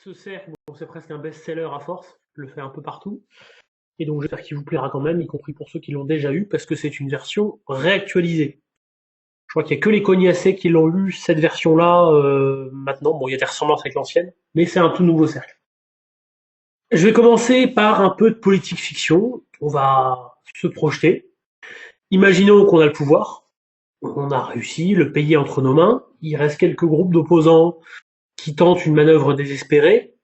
Ce cercle, bon, c'est presque un best-seller à force, je le fais un peu partout, et donc j'espère qu'il vous plaira quand même, y compris pour ceux qui l'ont déjà eu, parce que c'est une version réactualisée. Je crois qu'il n'y a que les cognacés qui l'ont eu, cette version-là, maintenant. Bon, il y a des ressemblances avec l'ancienne, mais c'est un tout nouveau cercle. Je vais commencer par un peu de politique fiction. On va se projeter. Imaginons qu'on a le pouvoir, on a réussi, le pays est entre nos mains, il reste quelques groupes d'opposants qui tentent une manœuvre désespérée.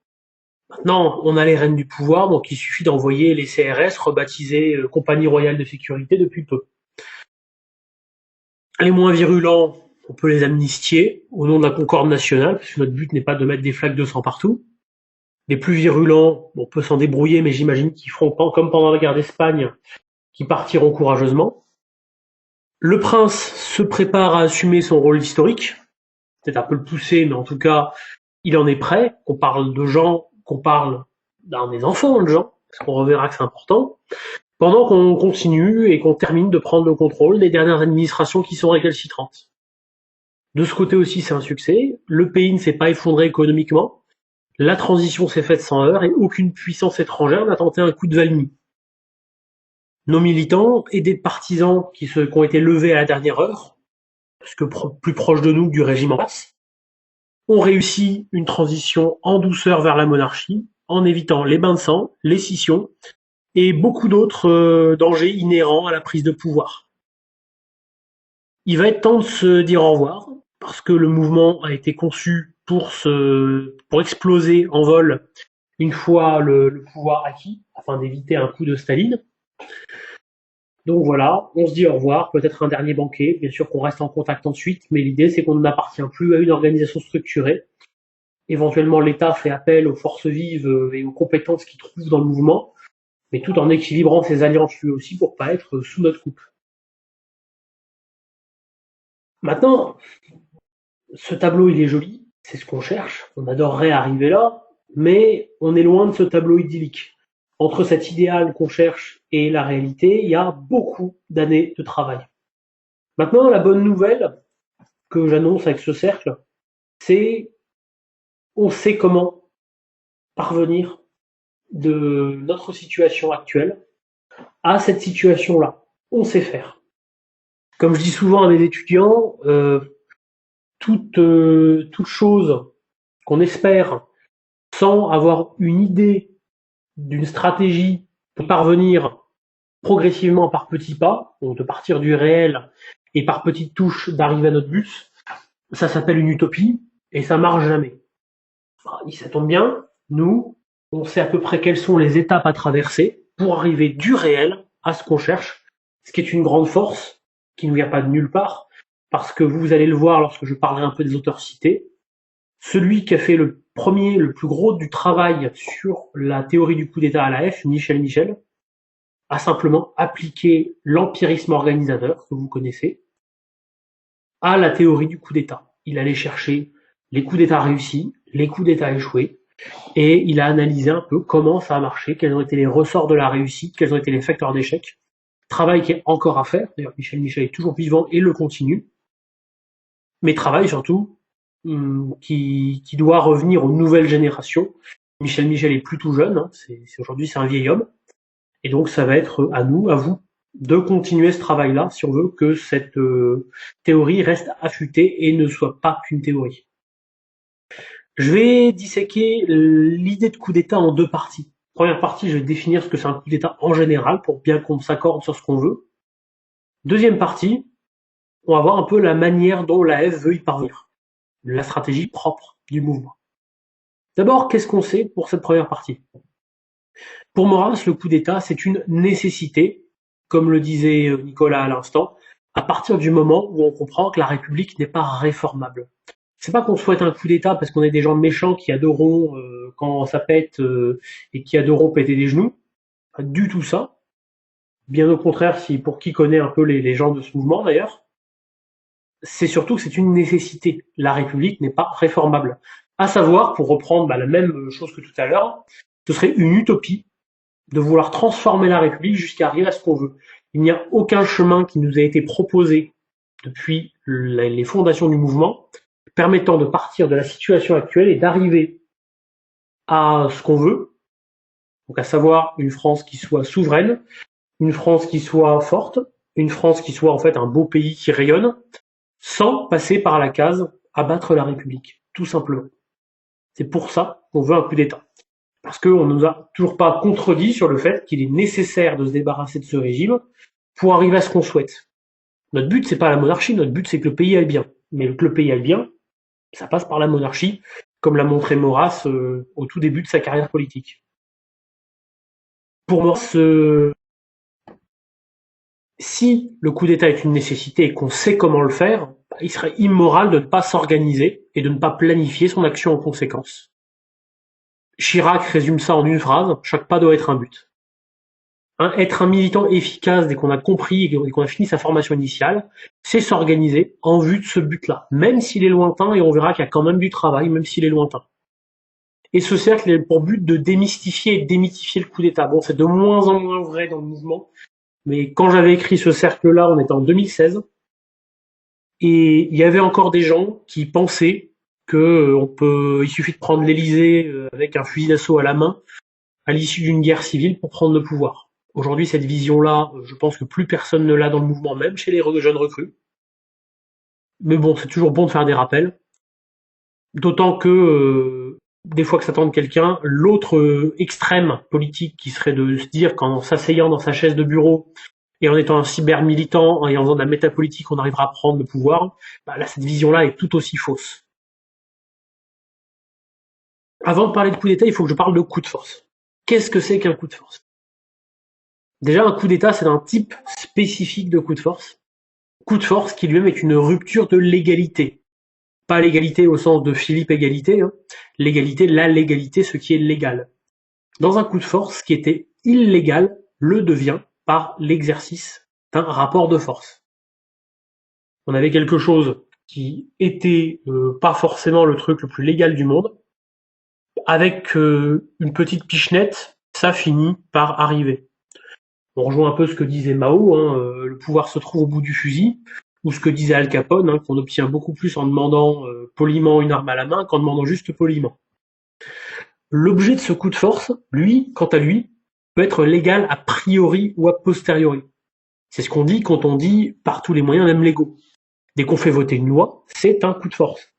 Maintenant, on a les rênes du pouvoir, donc il suffit d'envoyer les CRS, rebaptisés Compagnie Royale de Sécurité depuis peu. Les moins virulents, on peut les amnistier au nom de la concorde nationale, parce que notre but n'est pas de mettre des flaques de sang partout. Les plus virulents, on peut s'en débrouiller, mais j'imagine qu'ils feront comme pendant la guerre d'Espagne, qui partiront courageusement. Le prince se prépare à assumer son rôle historique, peut-être un peu le pousser, mais en tout cas, il en est prêt. Qu'on parle de gens, qu'on parle des enfants de gens, parce qu'on reverra que c'est important, pendant qu'on continue et qu'on termine de prendre le contrôle des dernières administrations qui sont récalcitrantes. De ce côté aussi, c'est un succès. Le pays ne s'est pas effondré économiquement. La transition s'est faite sans heurts et aucune puissance étrangère n'a tenté un coup de Valmy. Nos militants et des partisans qui ont été levés à la dernière heure, parce que plus proche de nous que du régime en place, ont réussi une transition en douceur vers la monarchie, en évitant les bains de sang, les scissions et beaucoup d'autres dangers inhérents à la prise de pouvoir. Il va être temps de se dire au revoir, parce que le mouvement a été conçu pour exploser en vol une fois le pouvoir acquis, afin d'éviter un coup de Staline. Donc voilà, on se dit au revoir, peut-être un dernier banquet, bien sûr qu'on reste en contact ensuite, mais l'idée c'est qu'on n'appartient plus à une organisation structurée. Éventuellement l'État fait appel aux forces vives et aux compétences qu'il trouve dans le mouvement, mais tout en équilibrant ses alliances lui aussi pour pas être sous notre coupe. Maintenant, ce tableau il est joli, c'est ce qu'on cherche, on adorerait arriver là, mais on est loin de ce tableau idyllique. Entre cet idéal qu'on cherche et la réalité, il y a beaucoup d'années de travail. Maintenant, la bonne nouvelle que j'annonce avec ce cercle, c'est on sait comment parvenir de notre situation actuelle à cette situation-là. On sait faire. Comme je dis souvent à mes étudiants, toute chose qu'on espère sans avoir une idée d'une stratégie pour parvenir progressivement par petits pas, donc de partir du réel et par petites touches d'arriver à notre but, ça s'appelle une utopie et ça marche jamais. Ça tombe bien, nous, on sait à peu près quelles sont les étapes à traverser pour arriver du réel à ce qu'on cherche, ce qui est une grande force, qui ne vient pas de nulle part, parce que vous allez le voir lorsque je parlerai un peu des auteurs cités. Celui qui a fait le plus gros du travail sur la théorie du coup d'État à la F, Michel Michel, a simplement appliqué l'empirisme organisateur que vous connaissez à la théorie du coup d'État. Il allait chercher les coups d'État réussis, les coups d'État échoués, et il a analysé un peu comment ça a marché, quels ont été les ressorts de la réussite, quels ont été les facteurs d'échec. Travail qui est encore à faire, d'ailleurs Michel Michel est toujours vivant et le continue, mais travail surtout qui doit revenir aux nouvelles générations. Michel Michel est plus tout jeune, hein, aujourd'hui c'est un vieil homme, et donc ça va être à nous, à vous, de continuer ce travail-là si on veut que cette théorie reste affûtée et ne soit pas qu'une théorie. Je vais disséquer l'idée de coup d'État en deux parties. Première partie, je vais définir ce que c'est un coup d'État en général pour bien qu'on s'accorde sur ce qu'on veut. Deuxième partie, on va voir un peu la manière dont l'AF veut y parvenir, la stratégie propre du mouvement. D'abord, qu'est-ce qu'on sait pour cette première partie? Pour Maurras, le coup d'État, c'est une nécessité, comme le disait Nicolas à l'instant, à partir du moment où on comprend que la République n'est pas réformable. C'est pas qu'on souhaite un coup d'État parce qu'on est des gens méchants qui adoreront quand ça pète et qui adoreront péter des genoux. Pas du tout ça. Bien au contraire, pour qui connaît un peu les gens de ce mouvement d'ailleurs, c'est surtout que c'est une nécessité. La République n'est pas réformable. À savoir, pour reprendre la même chose que tout à l'heure, ce serait une utopie de vouloir transformer la République jusqu'à arriver à ce qu'on veut. Il n'y a aucun chemin qui nous a été proposé depuis les fondations du mouvement permettant de partir de la situation actuelle et d'arriver à ce qu'on veut, donc à savoir une France qui soit souveraine, une France qui soit forte, une France qui soit en fait un beau pays qui rayonne, sans passer par la case abattre la République, tout simplement. C'est pour ça qu'on veut un coup d'État. Parce qu'on ne nous a toujours pas contredit sur le fait qu'il est nécessaire de se débarrasser de ce régime pour arriver à ce qu'on souhaite. Notre but, c'est pas la monarchie, notre but, c'est que le pays aille bien. Mais que le pays aille bien, ça passe par la monarchie, comme l'a montré Maurras au tout début de sa carrière politique. Pour Maurras, si le coup d'État est une nécessité et qu'on sait comment le faire, il serait immoral de ne pas s'organiser et de ne pas planifier son action en conséquence. Chirac résume ça en une phrase, chaque pas doit être un but. Être un militant efficace dès qu'on a compris et qu'on a fini sa formation initiale, c'est s'organiser en vue de ce but-là, même s'il est lointain, et on verra qu'il y a quand même du travail, même s'il est lointain. Et ce cercle a pour but de démystifier et de démythifier le coup d'État. Bon, c'est de moins en moins vrai dans le mouvement, mais quand j'avais écrit ce cercle-là, on était en 2016, et il y avait encore des gens qui pensaient il suffit de prendre l'Élysée avec un fusil d'assaut à la main à l'issue d'une guerre civile pour prendre le pouvoir. Aujourd'hui, cette vision-là, je pense que plus personne ne l'a dans le mouvement, même chez les jeunes recrues. Mais bon, c'est toujours bon de faire des rappels. D'autant que, des fois que ça tente quelqu'un, l'autre extrême politique qui serait de se dire qu'en s'asseyant dans sa chaise de bureau et en étant un cyber-militant et en faisant de la métapolitique, on arrivera à prendre le pouvoir, bah là, cette vision-là est tout aussi fausse. Avant de parler de coup d'État, il faut que je parle de coup de force. Qu'est-ce que c'est qu'un coup de force? Déjà, un coup d'État, c'est un type spécifique de coup de force. Coup de force qui lui-même est une rupture de l'égalité. Pas l'égalité au sens de Philippe égalité, hein. L'égalité, la légalité, ce qui est légal. Dans un coup de force, ce qui était illégal le devient par l'exercice d'un rapport de force. On avait quelque chose qui était pas forcément le truc le plus légal du monde. Avec une petite pichenette, ça finit par arriver. On rejoint un peu ce que disait Mao, hein, le pouvoir se trouve au bout du fusil, ou ce que disait Al Capone, hein, qu'on obtient beaucoup plus en demandant poliment une arme à la main qu'en demandant juste poliment. L'objet de ce coup de force, lui, quant à lui, peut être légal a priori ou a posteriori. C'est ce qu'on dit quand on dit par tous les moyens, même légaux. Dès qu'on fait voter une loi, c'est un coup de force.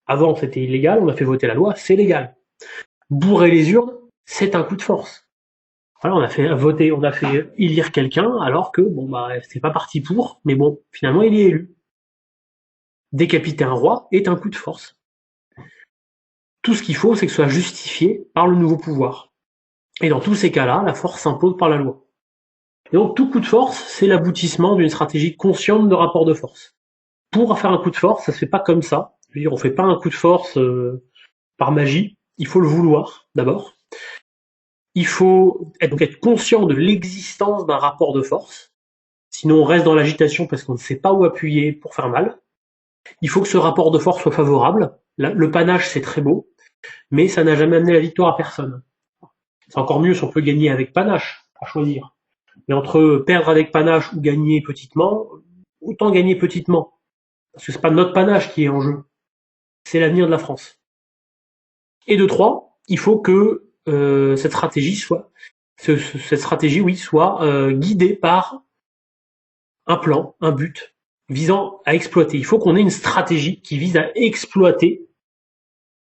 Avant, c'était illégal, on a fait voter la loi, c'est légal. Bourrer les urnes, c'est un coup de force. Voilà, on a fait voter, on a fait élire quelqu'un, alors que bon bah c'est pas parti pour, mais bon, finalement il est élu. Décapiter un roi est un coup de force. Tout ce qu'il faut, c'est que ce soit justifié par le nouveau pouvoir. Et dans tous ces cas-là, la force s'impose par la loi. Et donc tout coup de force, c'est l'aboutissement d'une stratégie consciente de rapport de force. Pour faire un coup de force, ça se fait pas comme ça. Je veux dire, on fait pas un coup de force par magie. Il faut le vouloir d'abord. Il faut être conscient de l'existence d'un rapport de force. Sinon, on reste dans l'agitation parce qu'on ne sait pas où appuyer pour faire mal. Il faut que ce rapport de force soit favorable. Le panache, c'est très beau, mais ça n'a jamais amené la victoire à personne. C'est encore mieux si on peut gagner avec panache, à choisir. Mais entre perdre avec panache ou gagner petitement, autant gagner petitement. Parce que c'est pas notre panache qui est en jeu. C'est l'avenir de la France. Et de trois, il faut que cette stratégie soit guidée par un plan, un but visant à exploiter. Il faut qu'on ait une stratégie qui vise à exploiter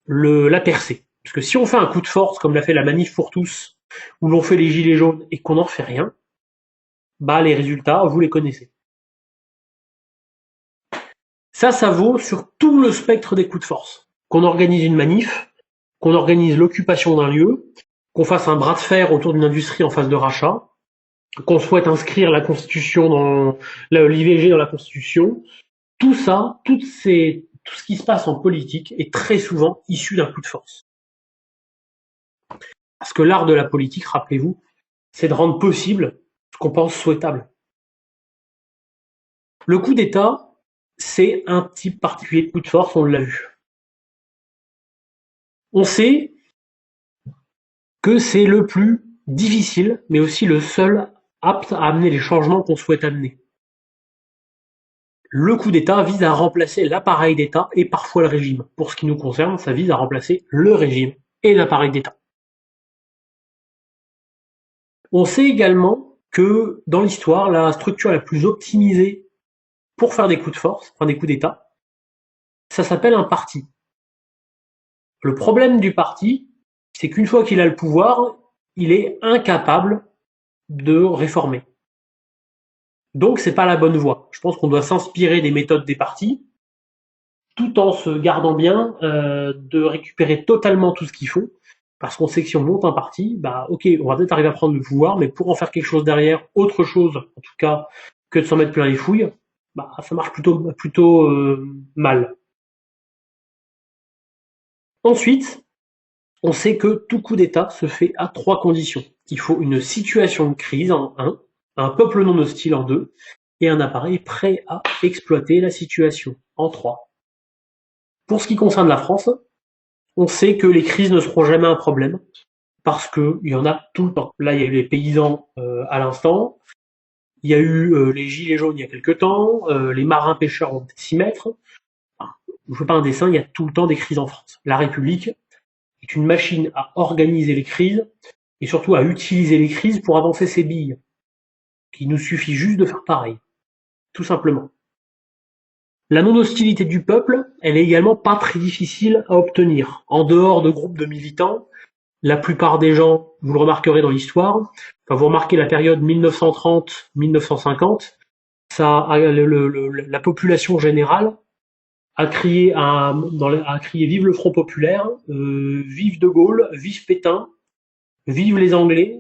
la percée. Parce que si on fait un coup de force, comme l'a fait la Manif pour tous, où l'on fait les gilets jaunes et qu'on n'en fait rien, bah les résultats, vous les connaissez. Ça vaut sur tout le spectre des coups de force. Qu'on organise une manif, qu'on organise l'occupation d'un lieu, qu'on fasse un bras de fer autour d'une industrie en phase de rachat, qu'on souhaite inscrire la Constitution dans l'IVG dans la Constitution, tout ça, tout ce qui se passe en politique est très souvent issu d'un coup de force. Parce que l'art de la politique, rappelez-vous, c'est de rendre possible ce qu'on pense souhaitable. Le coup d'État, c'est un type particulier de coup de force, on l'a vu. On sait que c'est le plus difficile, mais aussi le seul apte à amener les changements qu'on souhaite amener. Le coup d'État vise à remplacer l'appareil d'État et parfois le régime. Pour ce qui nous concerne, ça vise à remplacer le régime et l'appareil d'État. On sait également que dans l'histoire, la structure la plus optimisée pour faire des coups de force, enfin des coups d'État, ça s'appelle un parti. Le problème du parti, c'est qu'une fois qu'il a le pouvoir, il est incapable de réformer. Donc c'est pas la bonne voie. Je pense qu'on doit s'inspirer des méthodes des partis, tout en se gardant bien de récupérer totalement tout ce qu'ils font, parce qu'on sait que si on monte un parti, bah ok, on va peut-être arriver à prendre le pouvoir, mais pour en faire quelque chose derrière, autre chose en tout cas que de s'en mettre plein les fouilles, bah ça marche plutôt mal. Ensuite, on sait que tout coup d'État se fait à 3 conditions. Il faut une situation de crise en 1, un peuple non hostile en 2, et un appareil prêt à exploiter la situation en 3. Pour ce qui concerne la France, on sait que les crises ne seront jamais un problème, parce qu'il y en a tout le temps. Là, il y a eu les paysans à l'instant, il y a eu les gilets jaunes il y a quelque temps, les marins pêcheurs vont peut-être s'y mettre. Enfin, je ne fais pas un dessin, il y a tout le temps des crises en France. La République est une machine à organiser les crises et surtout à utiliser les crises pour avancer ses billes. Il nous suffit juste de faire pareil, tout simplement. La non-hostilité du peuple, elle est également pas très difficile à obtenir. En dehors de groupes de militants, la plupart des gens, vous le remarquerez dans l'histoire, enfin vous remarquez la période 1930-1950, la population générale a crié vive le Front populaire, vive De Gaulle, vive Pétain, vive les Anglais,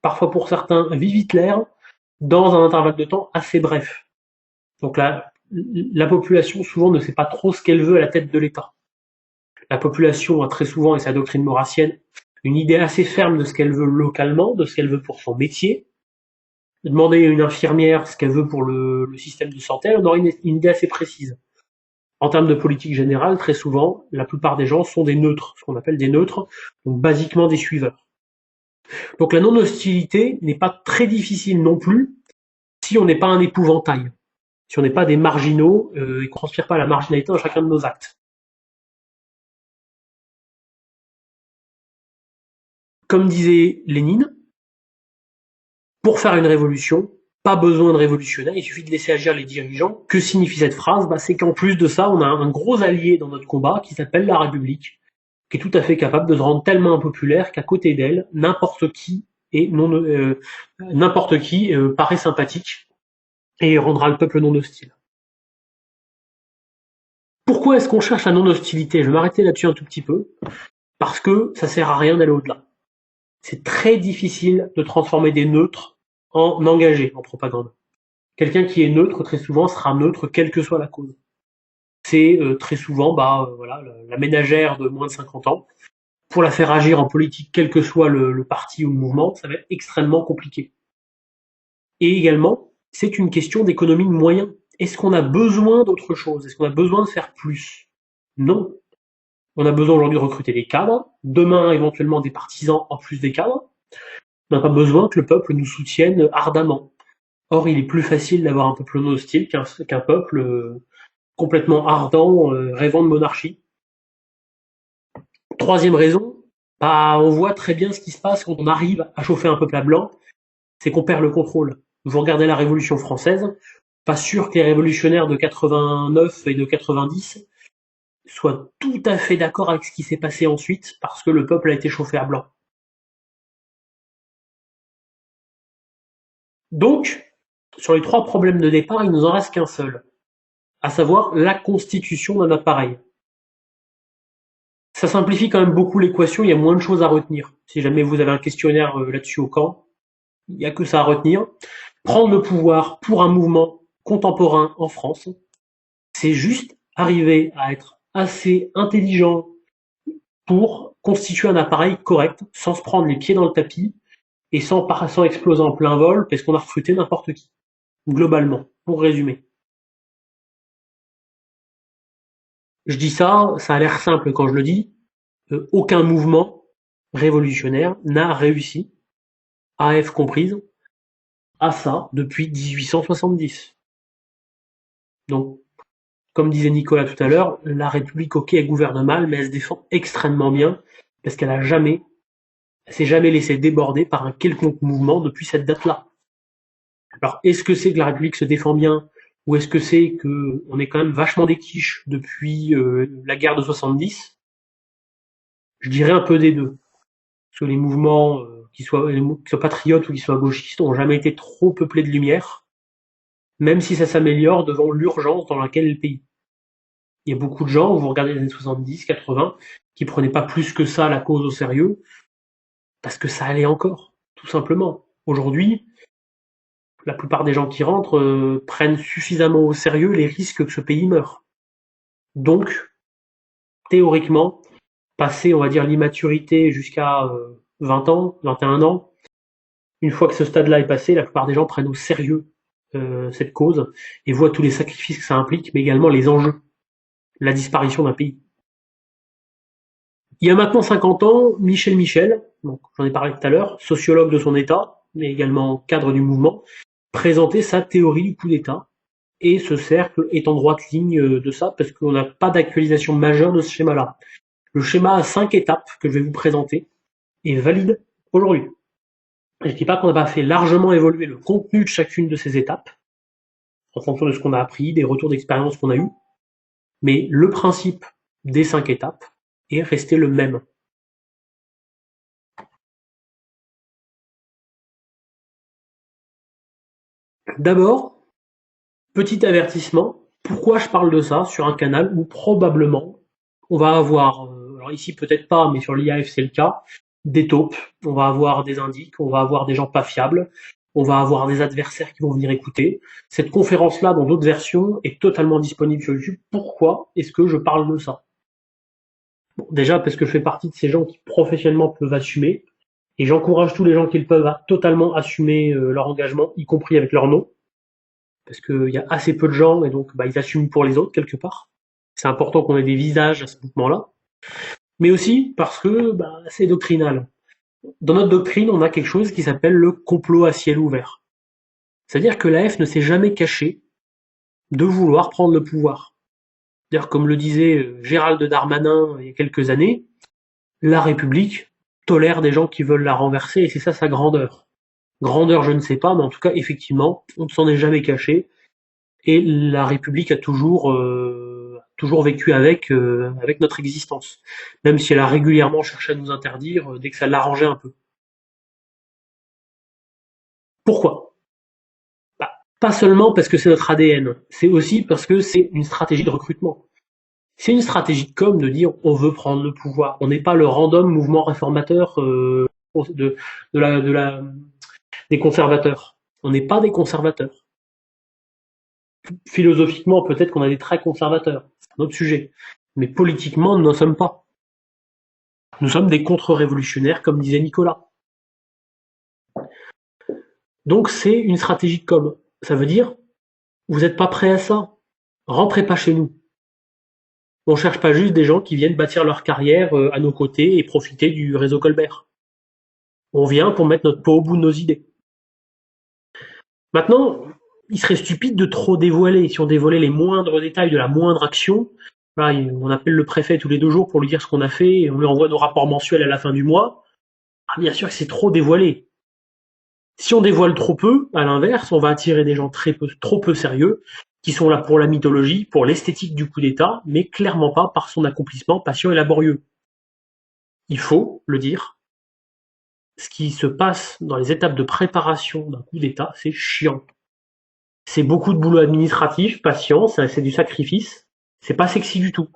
parfois pour certains, vive Hitler, dans un intervalle de temps assez bref. Donc la population souvent ne sait pas trop ce qu'elle veut à la tête de l'État. La population a très souvent, et sa doctrine maurassienne, une idée assez ferme de ce qu'elle veut localement, de ce qu'elle veut pour son métier. Demander à une infirmière ce qu'elle veut pour le système de santé, elle en aura une idée assez précise. En termes de politique générale, très souvent, la plupart des gens sont des neutres, ce qu'on appelle des neutres, donc basiquement des suiveurs. Donc la non-hostilité n'est pas très difficile non plus si on n'est pas un épouvantail, si on n'est pas des marginaux et qu'on ne transpire pas la marginalité dans chacun de nos actes. Comme disait Lénine, pour faire une révolution, pas besoin de révolutionnaire, il suffit de laisser agir les dirigeants. Que signifie cette phrase? C'est qu'en plus de ça, on a un gros allié dans notre combat qui s'appelle la République, qui est tout à fait capable de se rendre tellement impopulaire qu'à côté d'elle, n'importe qui paraît sympathique et rendra le peuple non hostile. Pourquoi est-ce qu'on cherche la non-hostilité? Je vais m'arrêter là-dessus un tout petit peu, parce que ça sert à rien d'aller au-delà. C'est très difficile de transformer des neutres en engagés en propagande. Quelqu'un qui est neutre, très souvent, sera neutre quelle que soit la cause. C'est très souvent la ménagère de moins de 50 ans. Pour la faire agir en politique, quel que soit le parti ou le mouvement, ça va être extrêmement compliqué. Et également, c'est une question d'économie de moyens. Est-ce qu'on a besoin d'autre chose? Est-ce qu'on a besoin de faire plus? Non. On a besoin aujourd'hui de recruter des cadres, demain éventuellement des partisans en plus des cadres. On n'a pas besoin que le peuple nous soutienne ardemment. Or, il est plus facile d'avoir un peuple non hostile qu'un peuple complètement ardent, rêvant de monarchie. Troisième raison, on voit très bien ce qui se passe quand on arrive à chauffer un peuple à blanc, c'est qu'on perd le contrôle. Vous regardez la Révolution française, pas sûr que les révolutionnaires de 89 et de 90 soient tout à fait d'accord avec ce qui s'est passé ensuite, parce que le peuple a été chauffé à blanc. Donc, sur les 3 problèmes de départ, il nous en reste qu'un seul, à savoir la constitution d'un appareil. Ça simplifie quand même beaucoup l'équation, il y a moins de choses à retenir. Si jamais vous avez un questionnaire là-dessus au camp, il n'y a que ça à retenir. Prendre le pouvoir pour un mouvement contemporain en France, c'est juste arriver à être assez intelligent pour constituer un appareil correct, sans se prendre les pieds dans le tapis et sans exploser en plein vol parce qu'on a recruté n'importe qui. Globalement, pour résumer. Je dis ça a l'air simple quand je le dis. Aucun mouvement révolutionnaire n'a réussi, AF comprise, à ça depuis 1870. Donc, comme disait Nicolas tout à l'heure, la République, ok, elle gouverne mal, mais elle se défend extrêmement bien, parce qu'elle a jamais s'est jamais laissé déborder par un quelconque mouvement depuis cette date-là. Alors, est-ce que c'est que la République se défend bien, ou est-ce que c'est qu'on est quand même vachement des quiches depuis la guerre de 70? Je dirais un peu des deux. Parce que les mouvements, qu'ils soient patriotes ou qu'ils soient gauchistes, ont jamais été trop peuplés de lumière, même si ça s'améliore devant l'urgence dans laquelle est le pays. Il y a beaucoup de gens, vous regardez les années 70, 80, qui prenaient pas plus que ça la cause au sérieux, parce que ça allait encore, tout simplement. Aujourd'hui, la plupart des gens qui rentrent prennent suffisamment au sérieux les risques que ce pays meure. Donc, théoriquement, passer, on va dire, l'immaturité jusqu'à 20 ans, 21 ans, une fois que ce stade-là est passé, la plupart des gens prennent au sérieux cette cause et voient tous les sacrifices que ça implique, mais également les enjeux, la disparition d'un pays. Il y a maintenant 50 ans, Michel Michel, donc j'en ai parlé tout à l'heure, sociologue de son état, mais également cadre du mouvement, présentait sa théorie du coup d'État. Et ce cercle est en droite ligne de ça, parce qu'on n'a pas d'actualisation majeure de ce schéma-là. Le schéma à 5 étapes que je vais vous présenter est valide aujourd'hui. Je ne dis pas qu'on n'a pas fait largement évoluer le contenu de chacune de ces étapes, en fonction de ce qu'on a appris, des retours d'expérience qu'on a eus, mais le principe des 5 étapes est resté le même. D'abord, petit avertissement, pourquoi je parle de ça sur un canal où probablement on va avoir, alors ici peut-être pas, mais sur l'IAF c'est le cas, des taupes, on va avoir des indices, on va avoir des gens pas fiables, on va avoir des adversaires qui vont venir écouter. Cette conférence-là, dans d'autres versions, est totalement disponible sur YouTube. Pourquoi est-ce que je parle de ça? Bon, déjà parce que je fais partie de ces gens qui professionnellement peuvent assumer, et j'encourage tous les gens qui le peuvent à totalement assumer leur engagement, y compris avec leur nom, parce qu'il y a assez peu de gens, et donc ils assument pour les autres quelque part. C'est important qu'on ait des visages à ce mouvement-là. Mais aussi parce que c'est doctrinal. Dans notre doctrine, on a quelque chose qui s'appelle le complot à ciel ouvert. C'est-à-dire que l'AF ne s'est jamais caché de vouloir prendre le pouvoir. D'ailleurs, comme le disait Gérald Darmanin il y a quelques années, la République tolère des gens qui veulent la renverser, et c'est ça sa grandeur. Grandeur, je ne sais pas, mais en tout cas, effectivement, on ne s'en est jamais caché, et la République a toujours vécu avec notre existence, même si elle a régulièrement cherché à nous interdire dès que ça l'arrangeait un peu. Pourquoi? Pas seulement parce que c'est notre ADN, c'est aussi parce que c'est une stratégie de recrutement. C'est une stratégie de com de dire on veut prendre le pouvoir. On n'est pas le random mouvement réformateur de des conservateurs. On n'est pas des conservateurs. Philosophiquement, peut-être qu'on a des traits conservateurs, c'est un autre sujet. Mais politiquement, nous n'en sommes pas. Nous sommes des contre-révolutionnaires, comme disait Nicolas. Donc c'est une stratégie de com. Ça veut dire, vous n'êtes pas prêts à ça, rentrez pas chez nous. On cherche pas juste des gens qui viennent bâtir leur carrière à nos côtés et profiter du réseau Colbert. On vient pour mettre notre peau au bout de nos idées. Maintenant, il serait stupide de trop dévoiler. Si on dévoilait les moindres détails de la moindre action, voilà, on appelle le préfet tous les 2 jours pour lui dire ce qu'on a fait et on lui envoie nos rapports mensuels à la fin du mois. Ah, bien sûr que c'est trop dévoilé. Si on dévoile trop peu, à l'inverse, on va attirer des gens trop peu sérieux, qui sont là pour la mythologie, pour l'esthétique du coup d'État, mais clairement pas par son accomplissement patient et laborieux. Il faut le dire, ce qui se passe dans les étapes de préparation d'un coup d'État, c'est chiant. C'est beaucoup de boulot administratif, patient, c'est du sacrifice, c'est pas sexy du tout.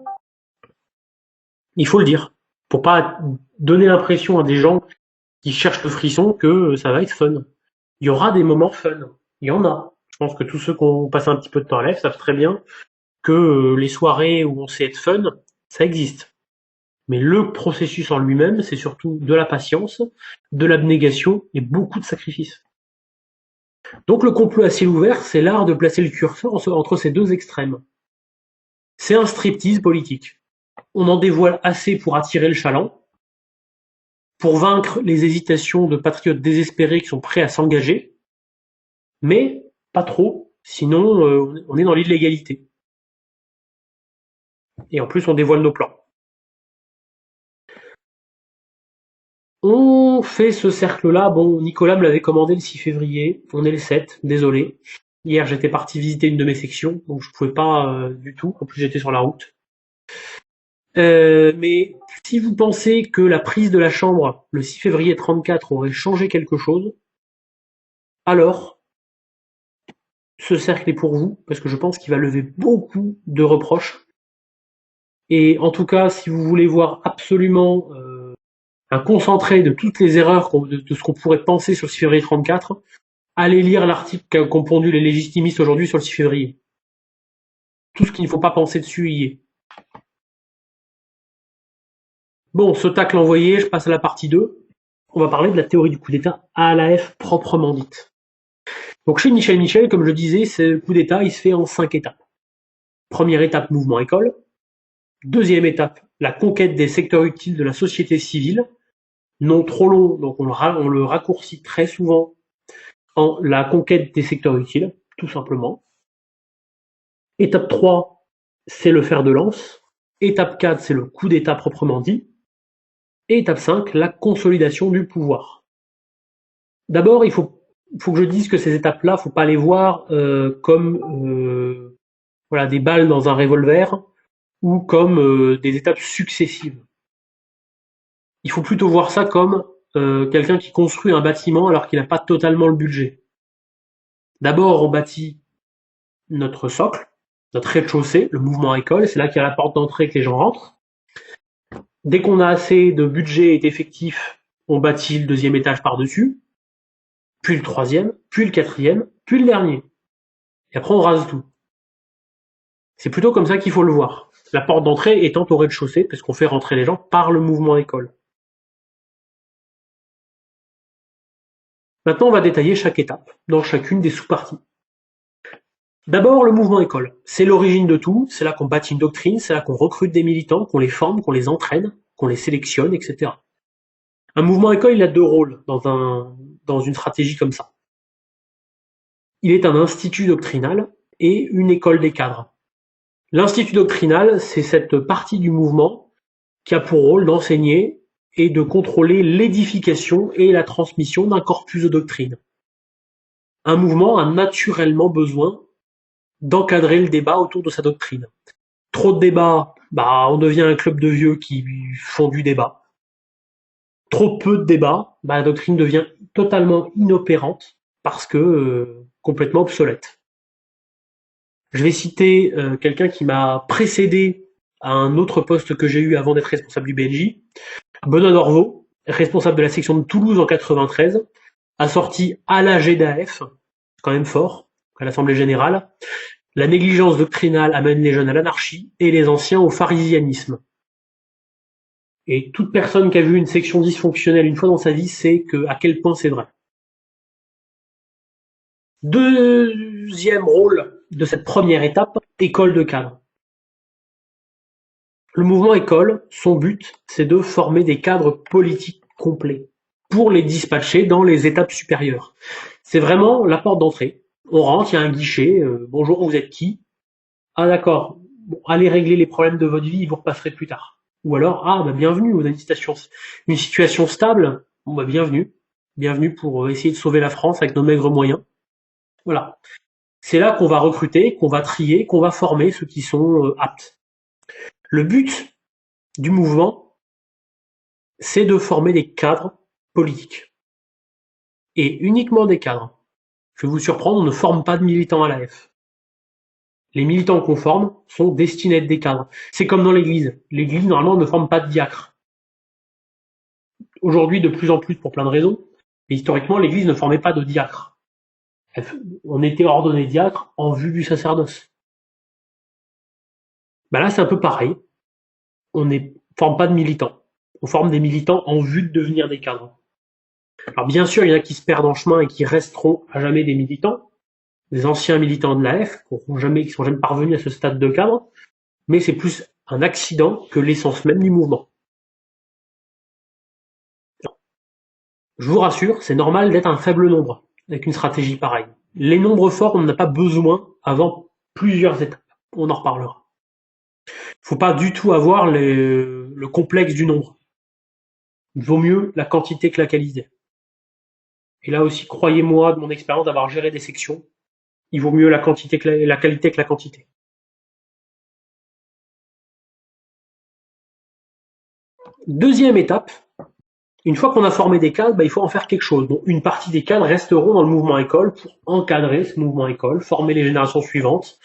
Il faut le dire, pour pas donner l'impression à des gens qui cherchent le frisson que ça va être fun. Il y aura des moments fun, il y en a. Je pense que tous ceux qui ont passé un petit peu de temps à l'EF savent très bien que les soirées où on sait être fun, ça existe. Mais le processus en lui-même, c'est surtout de la patience, de l'abnégation et beaucoup de sacrifices. Donc le complot à ciel ouvert, c'est l'art de placer le curseur entre ces deux extrêmes. C'est un striptease politique. On en dévoile assez pour attirer le chaland, pour vaincre les hésitations de patriotes désespérés qui sont prêts à s'engager, mais pas trop, sinon on est dans l'illégalité. Et en plus, on dévoile nos plans. On fait ce cercle-là. Bon, Nicolas me l'avait commandé le 6 février. On est le 7, désolé. Hier, j'étais parti visiter une de mes sections, donc je pouvais pas du tout. En plus, j'étais sur la route. Mais si vous pensez que la prise de la Chambre le 6 février 34 aurait changé quelque chose, alors ce cercle est pour vous, parce que je pense qu'il va lever beaucoup de reproches. Et en tout cas, si vous voulez voir absolument un concentré de toutes les erreurs de ce qu'on pourrait penser sur le 6 février 34, allez lire l'article qu'ont pondu les légitimistes aujourd'hui sur le 6 février. Tout ce qu'il ne faut pas penser dessus y est. Bon, ce tacle envoyé, je passe à la partie 2. On va parler de la théorie du coup d'État à l'AF proprement dite. Donc chez Michel Michel, comme je disais, ce coup d'État, il se fait en 5 étapes. Première étape, mouvement école. Deuxième étape, la conquête des secteurs utiles de la société civile. Non trop long, donc on le raccourcit très souvent en la conquête des secteurs utiles, tout simplement. Étape 3, c'est le fer de lance. Étape 4, c'est le coup d'État proprement dit. Et étape 5, la consolidation du pouvoir. D'abord, il faut que je dise que ces étapes-là, faut pas les voir comme voilà, des balles dans un revolver ou comme des étapes successives. Il faut plutôt voir ça comme quelqu'un qui construit un bâtiment alors qu'il n'a pas totalement le budget. D'abord, on bâtit notre socle, notre rez-de-chaussée, le mouvement école, c'est là qu'il y a la porte d'entrée que les gens rentrent. Dès qu'on a assez de budget et d'effectifs, on bâtit le deuxième étage par-dessus, puis le troisième, puis le quatrième, puis le dernier. Et après, on rase tout. C'est plutôt comme ça qu'il faut le voir. La porte d'entrée étant au rez-de-chaussée, parce qu'on fait rentrer les gens par le mouvement école. Maintenant, on va détailler chaque étape, dans chacune des sous-parties. D'abord, le mouvement école. C'est l'origine de tout, c'est là qu'on bâtit une doctrine, c'est là qu'on recrute des militants, qu'on les forme, qu'on les entraîne, qu'on les sélectionne, etc. Un mouvement école, il a deux rôles dans une stratégie comme ça. Il est un institut doctrinal et une école des cadres. L'institut doctrinal, c'est cette partie du mouvement qui a pour rôle d'enseigner et de contrôler l'édification et la transmission d'un corpus de doctrine. Un mouvement a naturellement besoin d'encadrer le débat autour de sa doctrine. Trop de débats, on devient un club de vieux qui font du débat. Trop peu de débats, la doctrine devient totalement inopérante parce que complètement obsolète. Je vais citer quelqu'un qui m'a précédé à un autre poste que j'ai eu avant d'être responsable du BNJ. Benoît Dorvaux, responsable de la section de Toulouse en 93, a sorti à la GDAF, quand même fort, à l'Assemblée Générale, la négligence doctrinale amène les jeunes à l'anarchie et les anciens au pharisianisme. Et toute personne qui a vu une section dysfonctionnelle une fois dans sa vie sait à quel point c'est vrai. Deuxième rôle de cette première étape, école de cadre. Le mouvement école, son but, c'est de former des cadres politiques complets pour les dispatcher dans les étapes supérieures. C'est vraiment la porte d'entrée. On rentre, il y a un guichet. Bonjour, vous êtes qui? Ah d'accord. Bon, allez régler les problèmes de votre vie, vous repasserez plus tard. Ou alors, bienvenue, vous avez une situation stable. Bon, bienvenue. Bienvenue pour essayer de sauver la France avec nos maigres moyens. Voilà. C'est là qu'on va recruter, qu'on va trier, qu'on va former ceux qui sont aptes. Le but du mouvement, c'est de former des cadres politiques. Et uniquement des cadres. Je vais vous surprendre, on ne forme pas de militants à l'AF. Les militants qu'on forme sont destinés à être des cadres. C'est comme dans l'église. L'église, normalement, ne forme pas de diacres. Aujourd'hui, de plus en plus, pour plein de raisons, mais historiquement, l'église ne formait pas de diacres. On était ordonné diacre en vue du sacerdoce. Là, c'est un peu pareil. On ne forme pas de militants. On forme des militants en vue de devenir des cadres. Alors bien sûr, il y en a qui se perdent en chemin et qui resteront à jamais des militants, des anciens militants de l'AF, qui sont jamais parvenus à ce stade de cadre, mais c'est plus un accident que l'essence même du mouvement. Je vous rassure, c'est normal d'être un faible nombre avec une stratégie pareille. Les nombres forts, on n'en a pas besoin avant plusieurs étapes. On en reparlera. Il ne faut pas du tout avoir le complexe du nombre. il vaut mieux la quantité que la qualité. Et là aussi, croyez-moi, de mon expérience d'avoir géré des sections, il vaut mieux la quantité que la qualité que la quantité. Deuxième étape, une fois qu'on a formé des cadres, il faut en faire quelque chose. Donc, une partie des cadres resteront dans le mouvement école pour encadrer ce mouvement école, former les générations suivantes.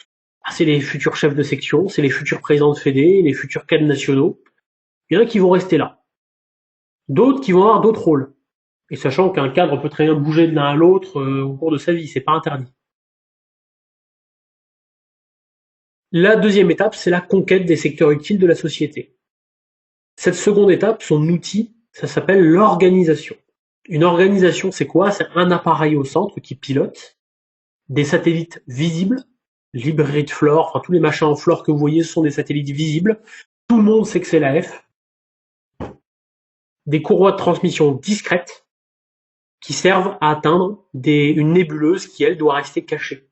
C'est les futurs chefs de section, c'est les futurs présidents de fédé, les futurs cadres nationaux. Il y en a qui vont rester là. D'autres qui vont avoir d'autres rôles. Et sachant qu'un cadre peut très bien bouger de l'un à l'autre au cours de sa vie, c'est pas interdit. La deuxième étape, c'est la conquête des secteurs utiles de la société. Cette seconde étape, son outil, ça s'appelle l'organisation. Une organisation, c'est quoi? C'est un appareil au centre qui pilote, des satellites visibles, librairie de Flore, enfin tous les machins en Flore que vous voyez, ce sont des satellites visibles. Tout le monde sait que c'est la F. Des courroies de transmission discrètes qui servent à atteindre une nébuleuse qui, elle, doit rester cachée.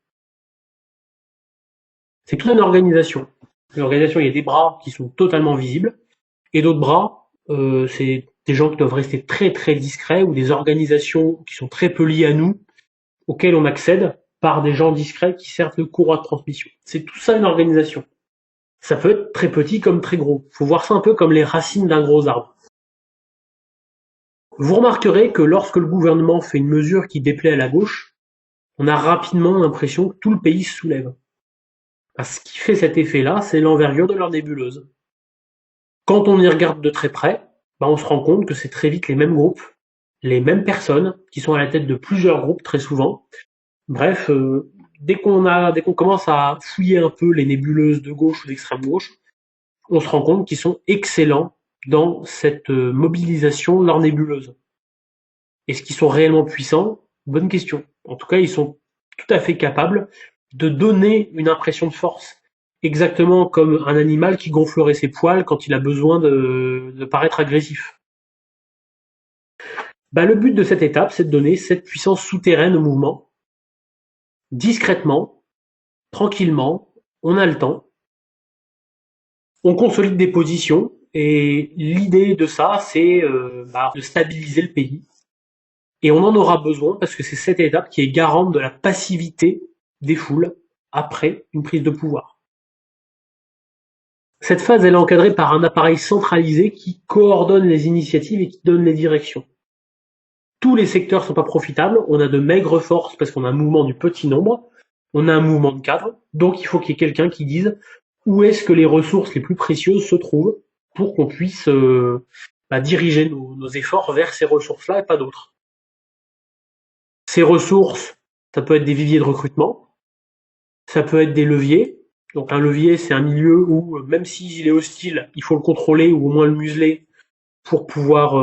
C'est toute une organisation. L'organisation, il y a des bras qui sont totalement visibles, et d'autres bras, c'est des gens qui doivent rester très très discrets, ou des organisations qui sont très peu liées à nous, auxquelles on accède par des gens discrets qui servent de courroie de transmission. C'est tout ça une organisation. Ça peut être très petit comme très gros. Il faut voir ça un peu comme les racines d'un gros arbre. Vous remarquerez que lorsque le gouvernement fait une mesure qui déplaît à la gauche, on a rapidement l'impression que tout le pays se soulève. Ce qui fait cet effet-là, c'est l'envergure de leur nébuleuse. Quand on y regarde de très près, on se rend compte que c'est très vite les mêmes groupes, les mêmes personnes, qui sont à la tête de plusieurs groupes très souvent. Bref, dès qu'on commence à fouiller un peu les nébuleuses de gauche ou d'extrême gauche, on se rend compte qu'ils sont excellents dans cette mobilisation de leur nébuleuse. Est-ce qu'ils sont réellement puissants? Bonne question. En tout cas, ils sont tout à fait capables de donner une impression de force. Exactement comme un animal qui gonflerait ses poils quand il a besoin de paraître agressif. Le but de cette étape, c'est de donner cette puissance souterraine au mouvement, discrètement, tranquillement, on a le temps. On consolide des positions, et l'idée de ça, c'est de stabiliser le pays. Et on en aura besoin parce que c'est cette étape qui est garante de la passivité des foules après une prise de pouvoir. Cette phase, elle est encadrée par un appareil centralisé qui coordonne les initiatives et qui donne les directions. Tous les secteurs ne sont pas profitables, on a de maigres forces parce qu'on a un mouvement du petit nombre, on a un mouvement de cadre, donc il faut qu'il y ait quelqu'un qui dise où est-ce que les ressources les plus précieuses se trouvent pour qu'on puisse diriger nos efforts vers ces ressources-là et pas d'autres. Ces ressources, ça peut être des viviers de recrutement, ça peut être des leviers. Donc un levier, c'est un milieu où, même s'il est hostile, il faut le contrôler ou au moins le museler pour pouvoir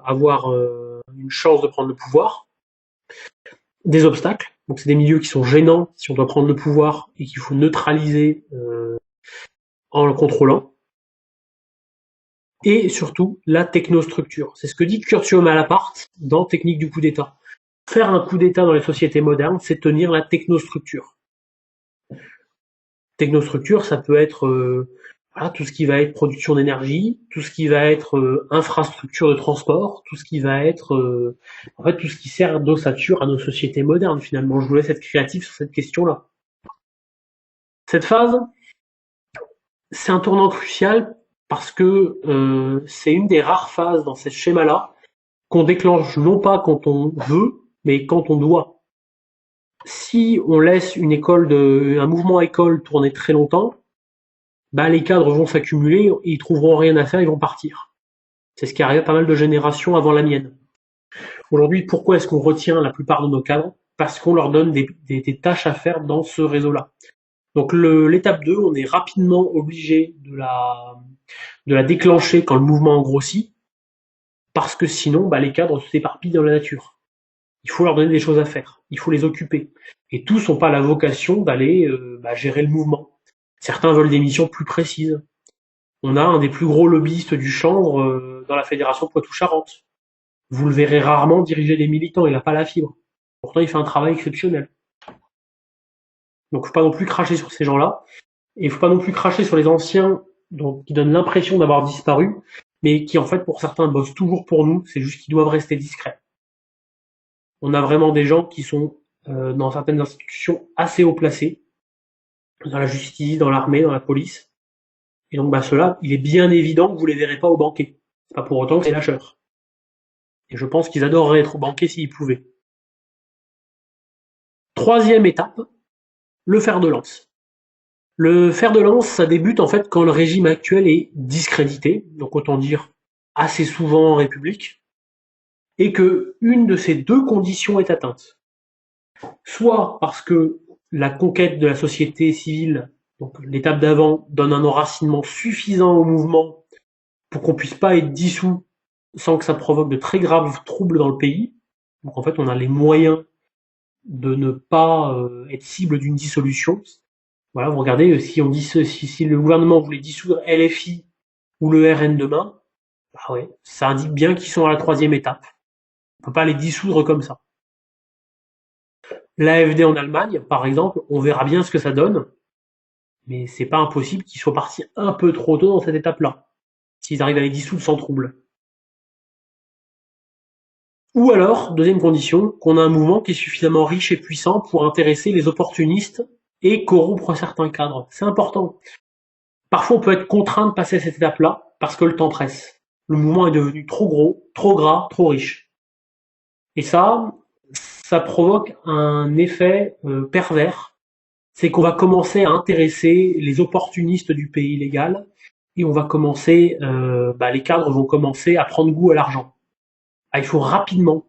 avoir une chance de prendre le pouvoir. Des obstacles, donc c'est des milieux qui sont gênants si on doit prendre le pouvoir et qu'il faut neutraliser en le contrôlant. Et surtout, la technostructure. C'est ce que dit Curzio Malaparte dans Technique du coup d'État. Faire un coup d'État dans les sociétés modernes, c'est tenir la technostructure. Technostructure, ça peut être tout ce qui va être production d'énergie, tout ce qui va être infrastructure de transport, tout ce qui va être tout ce qui sert d'ossature à nos sociétés modernes finalement. Je vous laisse être créatif sur cette question-là. Cette phase, c'est un tournant crucial parce que c'est une des rares phases dans ce schéma-là qu'on déclenche non pas quand on veut, mais quand on doit. Si on laisse un mouvement école tourner très longtemps, les cadres vont s'accumuler, ils trouveront rien à faire, ils vont partir. C'est ce qui arrive à pas mal de générations avant la mienne. Aujourd'hui, pourquoi est-ce qu'on retient la plupart de nos cadres? Parce qu'on leur donne des tâches à faire dans ce réseau-là. Donc l'étape 2, on est rapidement obligé de la déclencher quand le mouvement grossit, parce que sinon les cadres s'éparpillent dans la nature. Il faut leur donner des choses à faire, il faut les occuper. Et tous n'ont pas la vocation d'aller gérer le mouvement. Certains veulent des missions plus précises. On a un des plus gros lobbyistes du chanvre dans la fédération Poitou-Charentes. Vous le verrez rarement diriger des militants, il n'a pas la fibre. Pourtant, il fait un travail exceptionnel. Donc, il ne faut pas non plus cracher sur ces gens-là. Et il ne faut pas non plus cracher sur les anciens qui donnent l'impression d'avoir disparu. mais qui en fait pour certains bossent toujours pour nous, c'est juste qu'ils doivent rester discrets. On a vraiment des gens qui sont dans certaines institutions assez haut placés, dans la justice, dans l'armée, dans la police, et donc ceux-là, il est bien évident que vous les verrez pas au banquet. C'est pas pour autant que c'est lâcheurs. Et je pense qu'ils adoreraient être au banquet s'ils pouvaient. Troisième étape, le fer de lance. Le fer de lance, ça débute en fait quand le régime actuel est discrédité, donc autant dire assez souvent en République, et que une de ces deux conditions est atteinte. Soit parce que la conquête de la société civile, donc l'étape d'avant, donne un enracinement suffisant au mouvement pour qu'on puisse pas être dissous sans que ça provoque de très graves troubles dans le pays. Donc en fait, on a les moyens de ne pas être cible d'une dissolution. Voilà, vous regardez, si on dit si le gouvernement voulait dissoudre LFI ou le RN demain, ouais, ça indique bien qu'ils sont à la troisième étape. On peut pas les dissoudre comme ça. L'AfD en Allemagne, par exemple, on verra bien ce que ça donne, mais c'est pas impossible qu'ils soient partis un peu trop tôt dans cette étape-là, s'ils arrivent à les dissoudre sans trouble. Ou alors, deuxième condition, qu'on a un mouvement qui est suffisamment riche et puissant pour intéresser les opportunistes et corrompre certains cadres. C'est important. Parfois, on peut être contraint de passer à cette étape-là parce que le temps presse. Le mouvement est devenu trop gros, trop gras, trop riche. Et ça provoque un effet pervers. C'est qu'on va commencer à intéresser les opportunistes du pays illégal et on va commencer, les cadres vont commencer à prendre goût à l'argent. Il faut rapidement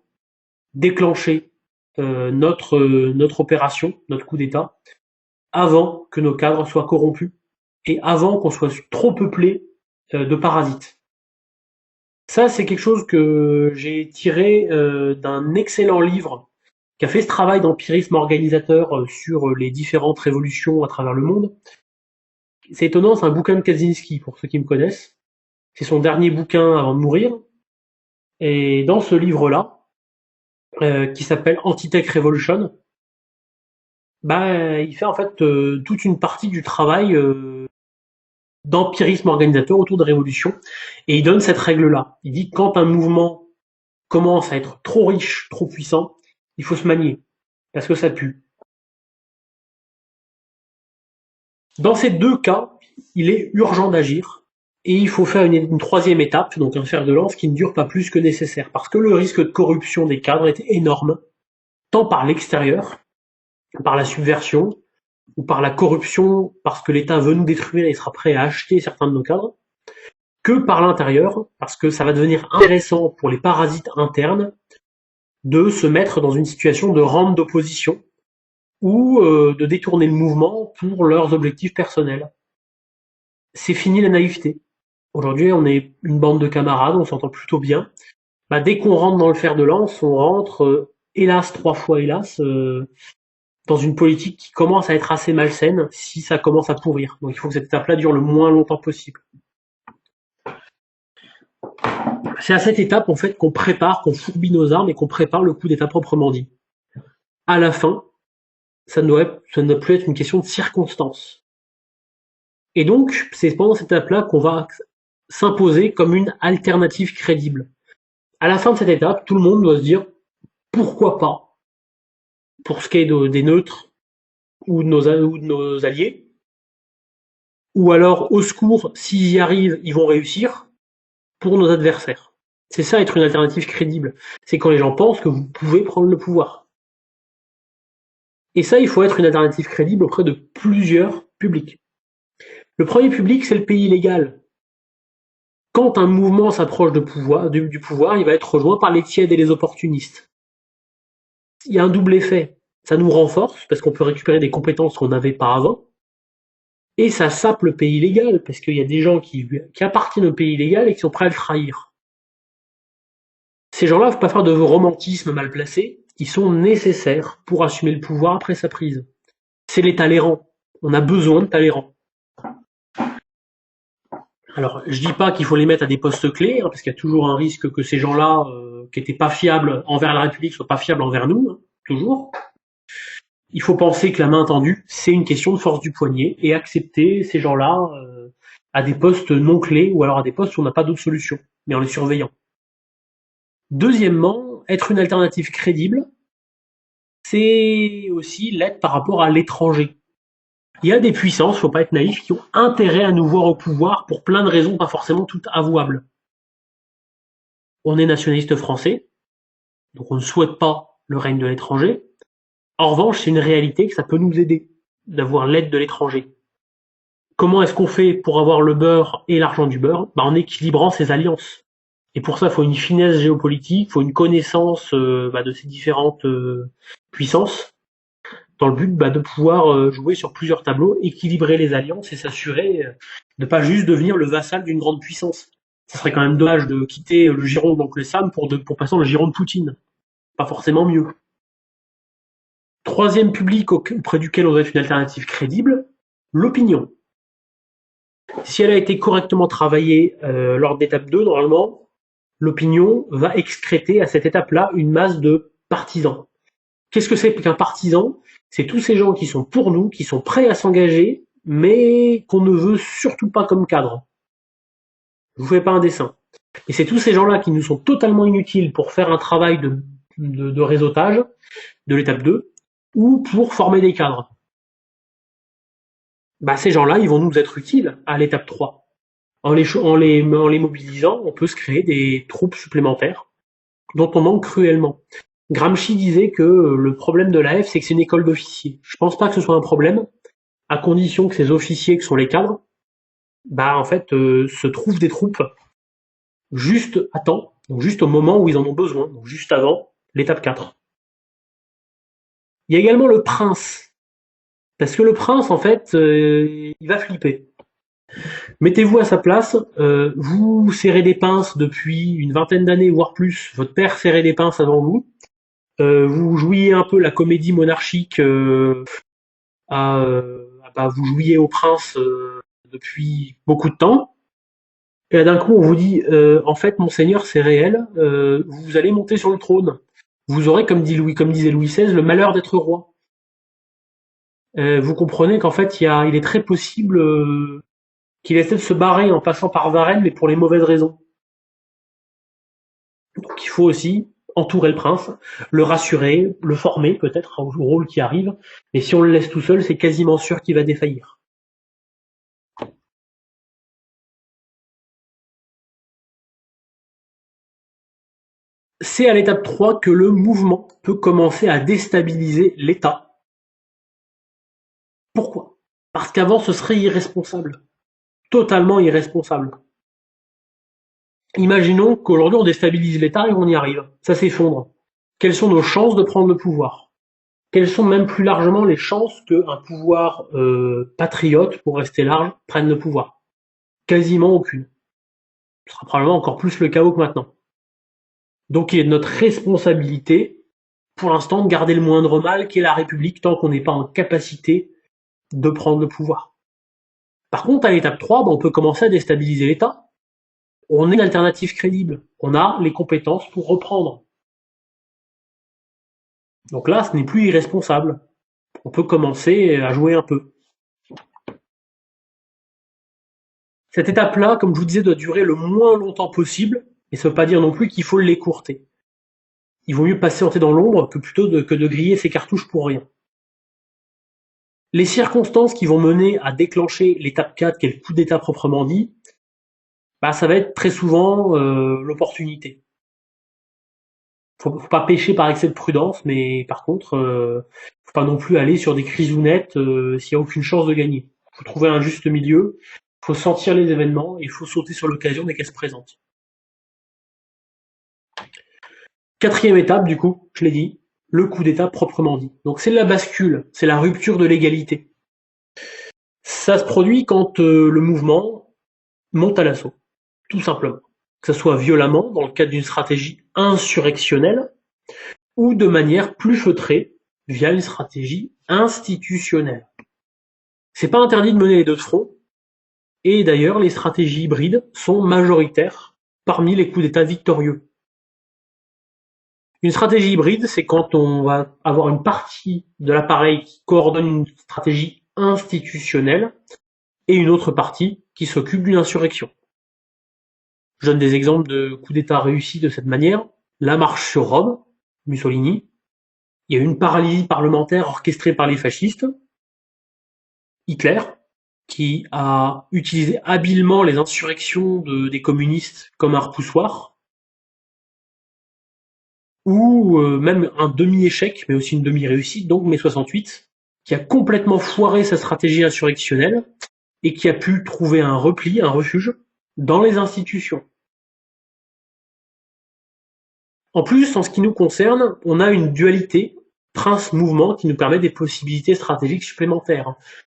déclencher notre opération, notre coup d'État, avant que nos cadres soient corrompus et avant qu'on soit trop peuplé de parasites. Ça, c'est quelque chose que j'ai tiré d'un excellent livre qui a fait ce travail d'empirisme organisateur sur les différentes révolutions à travers le monde. C'est étonnant, c'est un bouquin de Kaczynski, pour ceux qui me connaissent. C'est son dernier bouquin avant de mourir. Et dans ce livre-là, qui s'appelle Anti-Tech Revolution, il fait en fait toute une partie du travail d'empirisme organisateur autour de révolution, et il donne cette règle-là. Il dit que quand un mouvement commence à être trop riche, trop puissant, il faut se manier, parce que ça pue. Dans ces deux cas, il est urgent d'agir, et il faut faire une troisième étape, donc un fer de lance qui ne dure pas plus que nécessaire, parce que le risque de corruption des cadres est énorme, tant par l'extérieur, par la subversion, ou par la corruption, parce que l'État veut nous détruire et sera prêt à acheter certains de nos cadres, que par l'intérieur, parce que ça va devenir intéressant pour les parasites internes de se mettre dans une situation de rente d'opposition ou de détourner le mouvement pour leurs objectifs personnels. C'est fini la naïveté. Aujourd'hui, on est une bande de camarades, on s'entend plutôt bien. Dès qu'on rentre dans le fer de lance, on rentre, hélas, 3 fois hélas, dans une politique qui commence à être assez malsaine si ça commence à pourrir. Donc il faut que cette étape-là dure le moins longtemps possible. C'est à cette étape en fait qu'on fourbit nos armes et qu'on prépare le coup d'État proprement dit. À la fin, ça ne doit plus être une question de circonstance. Et donc, c'est pendant cette étape-là qu'on va s'imposer comme une alternative crédible. À la fin de cette étape, tout le monde doit se dire pourquoi pas, pour ce qui est des neutres ou de nos alliés, ou alors au secours, s'ils y arrivent, ils vont réussir, pour nos adversaires. C'est ça être une alternative crédible. C'est quand les gens pensent que vous pouvez prendre le pouvoir. Et ça, il faut être une alternative crédible auprès de plusieurs publics. Le premier public, c'est le pays illégal. Quand un mouvement s'approche du pouvoir, il va être rejoint par les tièdes et les opportunistes. Il y a un double effet. Ça nous renforce, parce qu'on peut récupérer des compétences qu'on n'avait pas avant, et ça sape le pays illégal, parce qu'il y a des gens qui appartiennent au pays illégal et qui sont prêts à le trahir. Ces gens-là ne faut pas faire de romantisme mal placé, ils sont nécessaires pour assumer le pouvoir après sa prise. C'est les Talleyrand. On a besoin de Talleyrand. Alors, je dis pas qu'il faut les mettre à des postes clés, parce qu'il y a toujours un risque que ces gens-là, qui n'étaient pas fiables envers la République, soient pas fiables envers nous, toujours. Il faut penser que la main tendue, c'est une question de force du poignet, et accepter ces gens-là à des postes non clés ou alors à des postes où on n'a pas d'autre solution, mais en les surveillant. Deuxièmement, être une alternative crédible, c'est aussi l'être par rapport à l'étranger. Il y a des puissances, faut pas être naïf, qui ont intérêt à nous voir au pouvoir pour plein de raisons pas forcément toutes avouables. On est nationaliste français, donc on ne souhaite pas le règne de l'étranger. En revanche, c'est une réalité que ça peut nous aider d'avoir l'aide de l'étranger. Comment est-ce qu'on fait pour avoir le beurre et l'argent du beurre? En équilibrant ses alliances. Et pour ça, il faut une finesse géopolitique, il faut une connaissance de ces différentes puissances, dans le but de pouvoir jouer sur plusieurs tableaux, équilibrer les alliances et s'assurer de pas juste devenir le vassal d'une grande puissance. Ça serait quand même dommage de quitter le giron d'Oncle Sam pour passer dans le giron de Poutine. Pas forcément mieux. Troisième public auprès duquel on doit être une alternative crédible, l'opinion. Si elle a été correctement travaillée lors de l'étape 2, normalement, l'opinion va excréter à cette étape-là une masse de partisans. Qu'est-ce que c'est qu'un partisan? C'est tous ces gens qui sont pour nous, qui sont prêts à s'engager, mais qu'on ne veut surtout pas comme cadre. Je vous fais pas un dessin. Et c'est tous ces gens-là qui nous sont totalement inutiles pour faire un travail de réseautage de l'étape 2 ou pour former des cadres. Ces gens-là, ils vont nous être utiles à l'étape 3. En les mobilisant, on peut se créer des troupes supplémentaires dont on manque cruellement. Gramsci disait que le problème de l'AF, c'est que c'est une école d'officiers. Je pense pas que ce soit un problème, à condition que ces officiers, qui sont les cadres, se trouvent des troupes juste à temps, donc juste au moment où ils en ont besoin, donc juste avant l'étape 4. Il y a également le prince. Parce que le prince, en fait, il va flipper. Mettez-vous à sa place, vous serrez des pinces depuis une vingtaine d'années, voire plus, votre père serrait des pinces avant vous, vous jouiez un peu la comédie monarchique, vous jouiez au prince depuis beaucoup de temps, et là d'un coup on vous dit en fait monseigneur c'est réel, vous allez monter sur le trône, vous aurez comme disait Louis XVI le malheur d'être roi. Vous comprenez qu'en fait il est très possible qu'il essaie de se barrer en passant par Varennes, mais pour les mauvaises raisons. Donc il faut aussi entourer le prince, le rassurer, le former peut-être au rôle qui arrive, mais si on le laisse tout seul, c'est quasiment sûr qu'il va défaillir. C'est à l'étape 3 que le mouvement peut commencer à déstabiliser l'État. Pourquoi? Parce qu'avant, ce serait irresponsable. Totalement irresponsable. Imaginons qu'aujourd'hui, on déstabilise l'État et on y arrive. Ça s'effondre. Quelles sont nos chances de prendre le pouvoir? Quelles sont même plus largement les chances qu'un pouvoir patriote, pour rester large, prenne le pouvoir? Quasiment aucune. Ce sera probablement encore plus le chaos que maintenant. Donc il est de notre responsabilité, pour l'instant, de garder le moindre mal qu'est la République tant qu'on n'est pas en capacité de prendre le pouvoir. Par contre, à l'étape 3, on peut commencer à déstabiliser l'État. On est une alternative crédible. On a les compétences pour reprendre. Donc là, ce n'est plus irresponsable. On peut commencer à jouer un peu. Cette étape-là, comme je vous disais, doit durer le moins longtemps possible, et ça ne veut pas dire non plus qu'il faut l'écourter. Il vaut mieux patienter dans l'ombre que que de griller ses cartouches pour rien. Les circonstances qui vont mener à déclencher l'étape 4, qui est le coup d'état proprement dit, ça va être très souvent l'opportunité. Faut pas pêcher par excès de prudence, mais par contre, faut pas non plus aller sur des crisounettes s'il n'y a aucune chance de gagner. Faut trouver un juste milieu, faut sentir les événements et il faut sauter sur l'occasion dès qu'elle se présente. Quatrième étape, du coup, je l'ai dit, le coup d'état proprement dit. Donc c'est la bascule, c'est la rupture de l'égalité. Ça se produit quand le mouvement monte à l'assaut, tout simplement. Que ce soit violemment, dans le cadre d'une stratégie insurrectionnelle, ou de manière plus feutrée, via une stratégie institutionnelle. C'est pas interdit de mener les deux de front, et d'ailleurs les stratégies hybrides sont majoritaires parmi les coups d'état victorieux. Une stratégie hybride, c'est quand on va avoir une partie de l'appareil qui coordonne une stratégie institutionnelle et une autre partie qui s'occupe d'une insurrection. Je donne des exemples de coups d'État réussis de cette manière. La marche sur Rome, Mussolini. Il y a eu une paralysie parlementaire orchestrée par les fascistes. Hitler, qui a utilisé habilement les insurrections des communistes comme un repoussoir. Ou même un demi-échec, mais aussi une demi-réussite, donc mai 68, qui a complètement foiré sa stratégie insurrectionnelle et qui a pu trouver un repli, un refuge, dans les institutions. En plus, en ce qui nous concerne, on a une dualité prince-mouvement qui nous permet des possibilités stratégiques supplémentaires.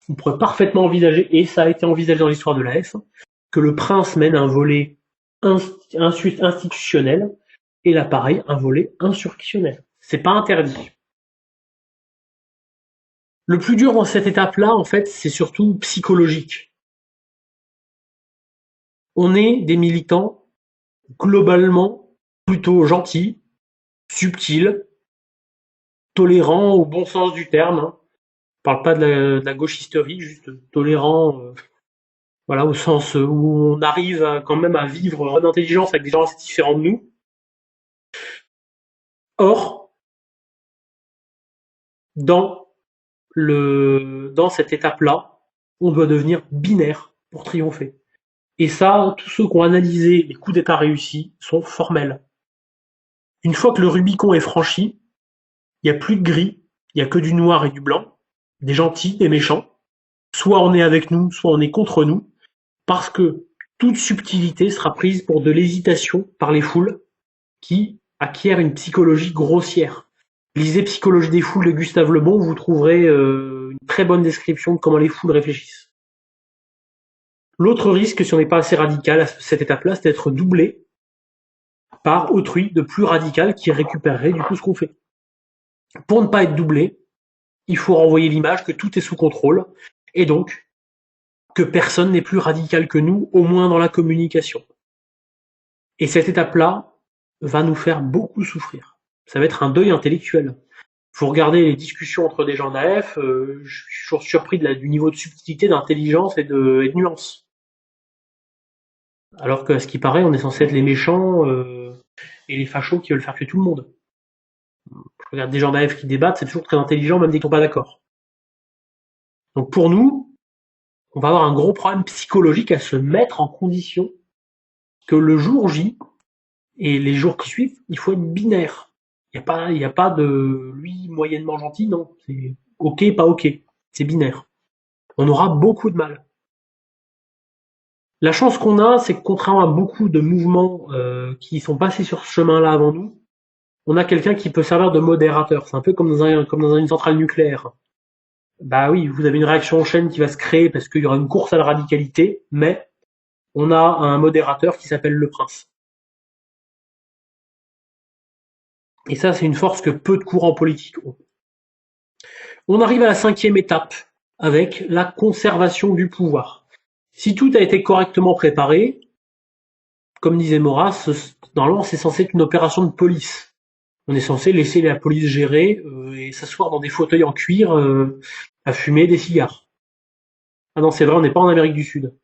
On pourrait parfaitement envisager, et ça a été envisagé dans l'histoire de l'AF, que le prince mène un volet institutionnel et l'appareil un volet insurrectionnel. C'est pas interdit. Le plus dur dans cette étape-là, en fait, c'est surtout psychologique. On est des militants globalement plutôt gentils, subtils, tolérants au bon sens du terme. Hein. Je parle pas de la gauchisterie, juste tolérants, voilà, au sens où on arrive quand même à vivre en intelligence avec des gens assez différents de nous. Or, dans cette étape-là, on doit devenir binaire pour triompher. Et ça, tous ceux qui ont analysé les coups d'État réussis sont formels. Une fois que le Rubicon est franchi, il n'y a plus de gris, il n'y a que du noir et du blanc, des gentils, des méchants. Soit on est avec nous, soit on est contre nous, parce que toute subtilité sera prise pour de l'hésitation par les foules qui acquièrent une psychologie grossière. Lisez Psychologie des foules de Gustave Le Bon, vous trouverez une très bonne description de comment les foules réfléchissent. L'autre risque, si on n'est pas assez radical à cette étape-là, c'est d'être doublé par autrui de plus radical qui récupérerait du coup ce qu'on fait. Pour ne pas être doublé, il faut renvoyer l'image que tout est sous contrôle, et donc que personne n'est plus radical que nous, au moins dans la communication. Et cette étape-là va nous faire beaucoup souffrir. Ça va être un deuil intellectuel. Faut regarder les discussions entre des gens d'AF, je suis toujours surpris du niveau de subtilité, d'intelligence et de nuance. Alors qu'à ce qui paraît, on est censé être les méchants et les fachos qui veulent faire tuer tout le monde. Je regarde des gens d'AF qui débattent, c'est toujours très intelligent, même dès qu'ils sont pas d'accord. Donc pour nous, on va avoir un gros problème psychologique à se mettre en condition que le jour J et les jours qui suivent, il faut être binaire. Il y a pas de lui moyennement gentil, non. C'est ok, pas ok. C'est binaire. On aura beaucoup de mal. La chance qu'on a, c'est que contrairement à beaucoup de mouvements qui sont passés sur ce chemin-là avant nous, on a quelqu'un qui peut servir de modérateur. C'est un peu comme dans une centrale nucléaire. Bah oui, vous avez une réaction en chaîne qui va se créer parce qu'il y aura une course à la radicalité, mais on a un modérateur qui s'appelle le prince. Et ça, c'est une force que peu de courants politiques ont. On arrive à la 5e étape, avec la conservation du pouvoir. Si tout a été correctement préparé, comme disait Maurras, normalement c'est censé être une opération de police. On est censé laisser la police gérer et s'asseoir dans des fauteuils en cuir à fumer des cigares. Ah non, c'est vrai, on n'est pas en Amérique du Sud.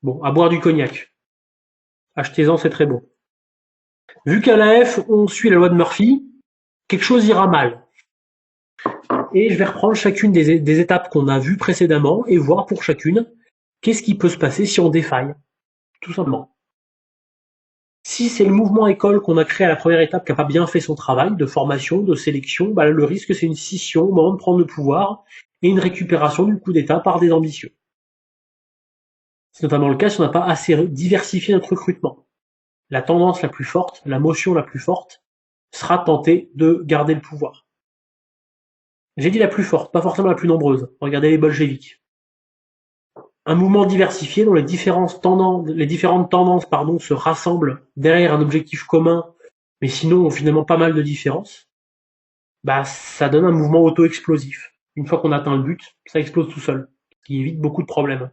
Bon, à boire du cognac. Achetez-en, c'est très bon. Vu qu'à l'AF, on suit la loi de Murphy, quelque chose ira mal. Et je vais reprendre chacune des étapes qu'on a vues précédemment et voir pour chacune qu'est-ce qui peut se passer si on défaille. Tout simplement. Si c'est le mouvement école qu'on a créé à la première étape qui n'a pas bien fait son travail de formation, de sélection, bah le risque c'est une scission au moment de prendre le pouvoir et une récupération du coup d'État par des ambitieux. C'est notamment le cas si on n'a pas assez diversifié notre recrutement. La tendance la plus forte, la motion la plus forte, sera de tenter de garder le pouvoir. J'ai dit la plus forte, pas forcément la plus nombreuse. Regardez les bolcheviks. Un mouvement diversifié dont les différentes tendances se rassemblent derrière un objectif commun, mais sinon ont finalement pas mal de différences, bah ça donne un mouvement auto-explosif. Une fois qu'on atteint le but, ça explose tout seul, ce qui évite beaucoup de problèmes.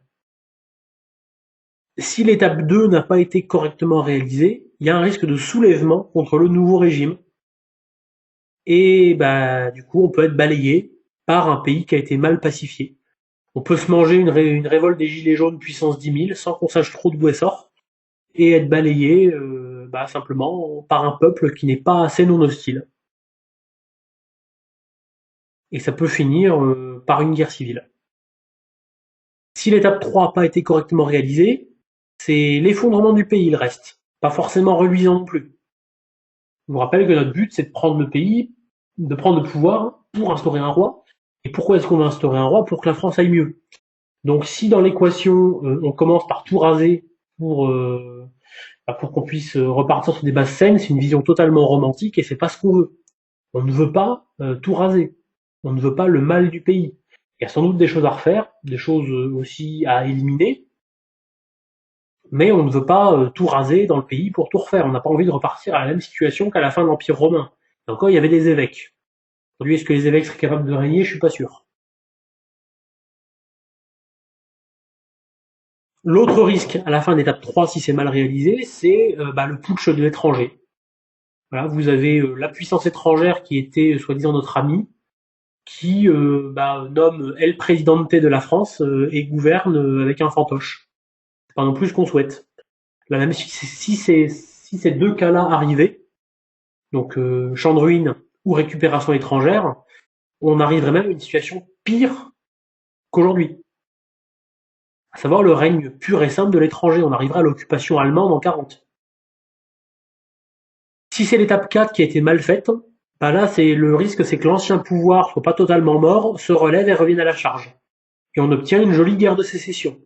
Si l'étape 2 n'a pas été correctement réalisée, il y a un risque de soulèvement contre le nouveau régime, et bah du coup on peut être balayé par un pays qui a été mal pacifié. On peut se manger une révolte des gilets jaunes puissance 10 000 sans qu'on sache trop d'où elle sort et être balayé simplement par un peuple qui n'est pas assez non hostile. Et ça peut finir par une guerre civile. Si l'étape 3 n'a pas été correctement réalisée, c'est l'effondrement du pays, il reste. Pas forcément reluisant non plus. Je vous rappelle que notre but, c'est de prendre le pays, de prendre le pouvoir pour instaurer un roi. Et pourquoi est-ce qu'on va instaurer un roi? Pour que la France aille mieux. Donc si dans l'équation, on commence par tout raser pour qu'on puisse repartir sur des bases saines, c'est une vision totalement romantique et c'est pas ce qu'on veut. On ne veut pas tout raser. On ne veut pas le mal du pays. Il y a sans doute des choses à refaire, des choses aussi à éliminer, mais on ne veut pas tout raser dans le pays pour tout refaire. On n'a pas envie de repartir à la même situation qu'à la fin de l'Empire romain. Et encore, il y avait des évêques. Aujourd'hui, est-ce que les évêques seraient capables de régner? Je suis pas sûr. L'autre risque à la fin d'étape 3, si c'est mal réalisé, c'est le putsch de l'étranger. Voilà, vous avez la puissance étrangère qui était soi-disant notre amie, qui nomme elle présidente de la France et gouverne avec un fantoche. C'est pas non plus ce qu'on souhaite. Là, même si ces deux cas-là arrivaient, donc champ de ruines ou récupération étrangère, on arriverait même à une situation pire qu'aujourd'hui. À savoir le règne pur et simple de l'étranger. On arrivera à l'occupation allemande en 40. Si c'est l'étape 4 qui a été mal faite, là, le risque, c'est que l'ancien pouvoir soit pas totalement mort, se relève et revienne à la charge. Et on obtient une jolie guerre de sécession.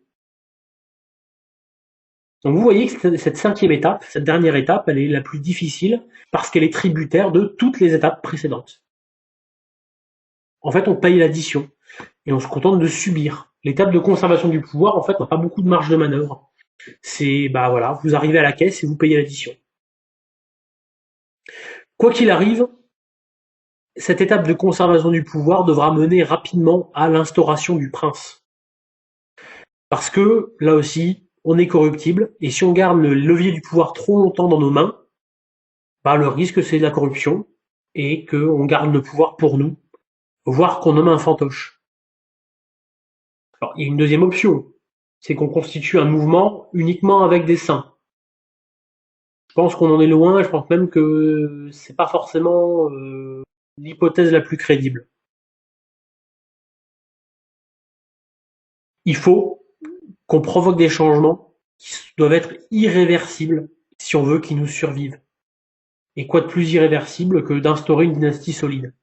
Donc vous voyez que cette cinquième étape, cette dernière étape, elle est la plus difficile parce qu'elle est tributaire de toutes les étapes précédentes. En fait, on paye l'addition et on se contente de subir. L'étape de conservation du pouvoir, en fait, n'a pas beaucoup de marge de manœuvre. C'est, vous arrivez à la caisse et vous payez l'addition. Quoi qu'il arrive, cette étape de conservation du pouvoir devra mener rapidement à l'instauration du prince. Parce que, là aussi, on est corruptible, et si on garde le levier du pouvoir trop longtemps dans nos mains, le risque c'est de la corruption, et qu'on garde le pouvoir pour nous, voire qu'on nomme un fantoche. Alors, il y a une deuxième option, c'est qu'on constitue un mouvement uniquement avec des saints. Je pense qu'on en est loin, je pense même que c'est pas forcément l'hypothèse la plus crédible. Il faut qu'on provoque des changements qui doivent être irréversibles si on veut qu'ils nous survivent. Et quoi de plus irréversible que d'instaurer une dynastie solide?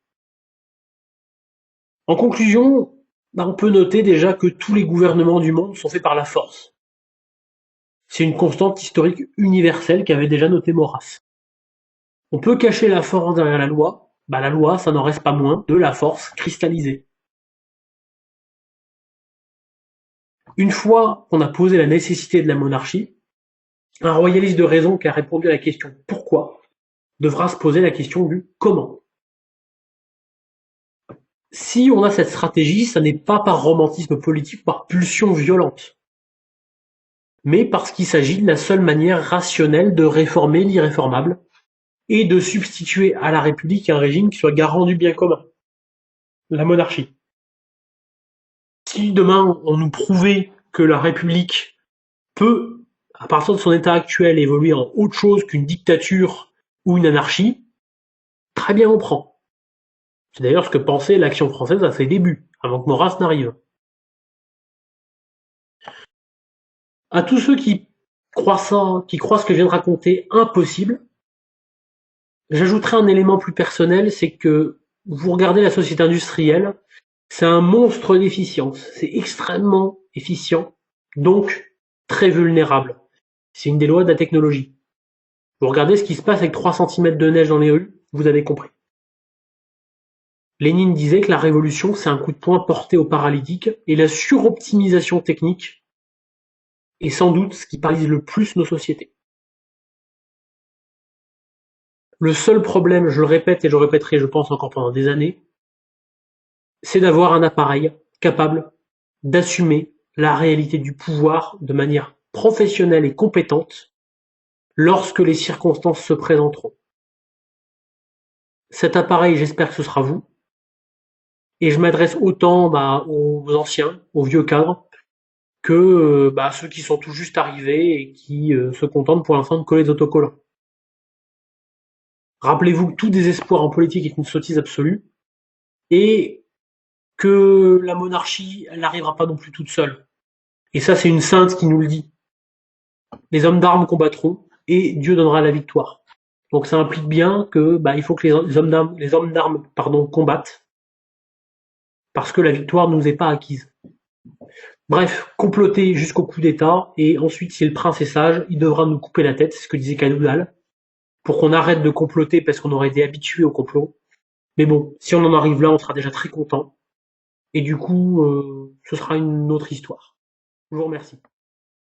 En conclusion, on peut noter déjà que tous les gouvernements du monde sont faits par la force. C'est une constante historique universelle qu'avait déjà noté Maurras. On peut cacher la force derrière la loi, la loi, ça n'en reste pas moins de la force cristallisée. Une fois qu'on a posé la nécessité de la monarchie, un royaliste de raison qui a répondu à la question pourquoi devra se poser la question du comment. Si on a cette stratégie, ça n'est pas par romantisme politique, par pulsion violente, mais parce qu'il s'agit de la seule manière rationnelle de réformer l'irréformable et de substituer à la République un régime qui soit garant du bien commun, la monarchie. Si demain on nous prouvait que la République peut, à partir de son état actuel, évoluer en autre chose qu'une dictature ou une anarchie, très bien on prend. C'est d'ailleurs ce que pensait l'Action française à ses débuts, avant que Maurras n'arrive. À tous ceux qui croient ce que je viens de raconter impossible, j'ajouterai un élément plus personnel, c'est que vous regardez la société industrielle, c'est un monstre d'efficience, c'est extrêmement efficient, donc très vulnérable. C'est une des lois de la technologie. Vous regardez ce qui se passe avec 3 cm de neige dans les rues, vous avez compris. Lénine disait que la révolution, c'est un coup de poing porté aux paralytiques, et la suroptimisation technique est sans doute ce qui paralyse le plus nos sociétés. Le seul problème, je le répète et je le répéterai, je pense, encore pendant des années, c'est d'avoir un appareil capable d'assumer la réalité du pouvoir de manière professionnelle et compétente lorsque les circonstances se présenteront. Cet appareil, j'espère que ce sera vous, Et je m'adresse autant aux anciens, aux vieux cadres, que ceux qui sont tout juste arrivés et qui se contentent pour l'instant de coller des autocollants. Rappelez-vous que tout désespoir en politique est une sottise absolue et que la monarchie, elle n'arrivera pas non plus toute seule. Et ça, c'est une sainte qui nous le dit. Les hommes d'armes combattront et Dieu donnera la victoire. Donc ça implique bien que il faut que les hommes d'armes combattent parce que la victoire ne nous est pas acquise. Bref, comploter jusqu'au coup d'État et ensuite, si le prince est sage, il devra nous couper la tête, c'est ce que disait Cadoudal, pour qu'on arrête de comploter parce qu'on aurait été habitué au complot. Mais bon, si on en arrive là, on sera déjà très content. Et du coup, ce sera une autre histoire. Je vous remercie.